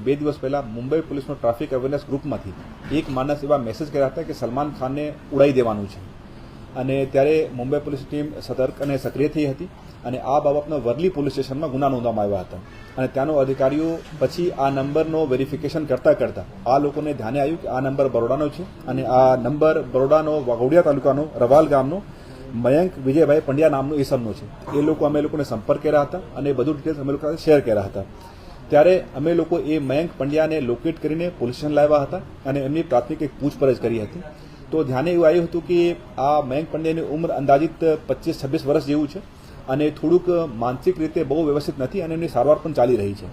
2 દિવસ પહેલાં મુંબઈ પોલીસનો ટ્રાફિક અવેરનેસ ગ્રુપમાંથી એક માણસ એવા મેસેજ કર્યા હતા કે સલમાન ખાનને ઉડાઈ દેવાનું છે અને ત્યારે મુંબઈ પોલીસ ટીમ સતર્ક અને સક્રિય થઈ હતી અને આ બાબતનો વરલી પોલીસ સ્ટેશનમાં ગુના નોંધવામાં આવ્યા હતા અને ત્યાંનો અધિકારીઓ પછી આ નંબરનો વેરિફિકેશન કરતાં આ લોકોને ધ્યાને આવ્યું કે આ નંબર બરોડાનો છે અને આ નંબર બરોડાનો વાઘોડિયા તાલુકાનો રવાલ ગામનો મયંક વિજયભાઈ પંડ્યા નામનો ઈસમનો છે. એ લોકો અમે લોકોને સંપર્ક કર્યા હતા અને બધું ડિટેલ્સ અમે લોકો શેર કર્યા હતા. ત્યારે અમે લોકો એ મયંક પંડ્યાને લોકેટ કરીને પોલીસ સ્ટેશન લાવ્યા હતા અને એમની પ્રાથમિક એક પૂછપરછ કરી હતી. તો ધ્યાને એવું આવ્યું હતું કે આ મયંક પંડ્યાની ઉંમર અંદાજિત 25-26 વર્ષ જેવું છે અને થોડુંક માનસિક રીતે બહુ વ્યવસ્થિત નથી અને એમની સારવાર પણ ચાલી રહી છે.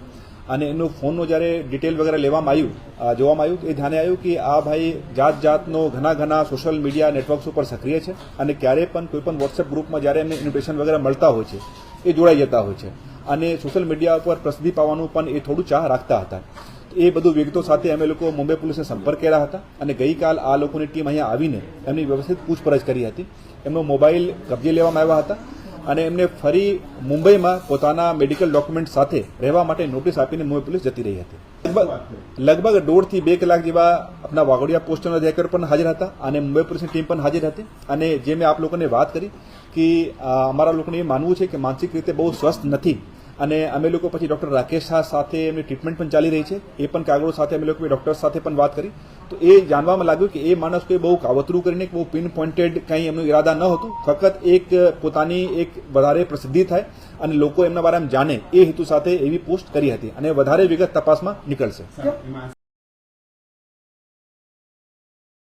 અને એમનો ફોનનો જ્યારે ડિટેલ વગેરે લેવામાં જોવામાં આવ્યું એ ધ્યાને આવ્યું કે આ ભાઈ જાતનો ઘણા સોશિયલ મીડિયા નેટવર્ક્સ ઉપર સક્રિય છે અને ક્યારે પણ કોઈ પણ વોટ્સએપ ગ્રુપમાં જ્યારે એમને ઇન્વિટેશન વગેરે મળતા હોય છે એ જોડાઈ જતા હોય છે અને સોશિયલ મીડિયા ઉપર પ્રસિદ્ધિ પાવાનું પણ એ થોડું ચાહ રાખતા હતા. એ બધું વિગતો સાથે અમે લોકો મુંબઈ પોલીસને સંપર્ક કર્યા હતા અને ગઈકાલ આ લોકોની ટીમ અહીંયા આવીને એમની વ્યવસ્થિત પૂછપરછ કરી હતી. એમનો મોબાઈલ કબજે લેવામાં આવ્યા હતા અને એમને ફરી મુંબઈમાં પોતાના મેડિકલ ડોક્યુમેન્ટ સાથે રહેવા માટે નોટિસ આપીને મુંબઈ પોલીસ જતી રહી હતી. લગભગ 1.5 થી 2 કલાક જેવા આપણા વાઘોડિયા પોસ્ટના અધિકારીઓ પણ હાજર હતા અને મુંબઈ પોલીસની ટીમ પણ હાજર હતી. અને જે મેં આપ લોકોને વાત કરી કે અમારા લોકોને એ માનવું છે કે માનસિક રીતે બહુ સ્વસ્થ નથી અને અમે લોકો પછી ડૉક્ટર રાકેશ શાહ સાથે એમની ટ્રીટમેન્ટ પણ ચાલી રહી છે. એ પણ કાગળો સાથે અમે લોકો ડૉક્ટર સાથે પણ વાત કરી તો એ જાણવામાં લાગ્યું કે એ માણસ કોઈ બહુ કાવતરું કરીને બહુ પિન પોઇન્ટેડ કંઈ એમનું ઈરાદા ન હતું. ફક્ત એક પોતાની એક વધારે પ્રસિદ્ધિ થાય અને લોકો એમના બારામાં જાણે એ હેતુ સાથે એવી પોસ્ટ કરી હતી અને વધારે વિગત તપાસમાં નીકળશે.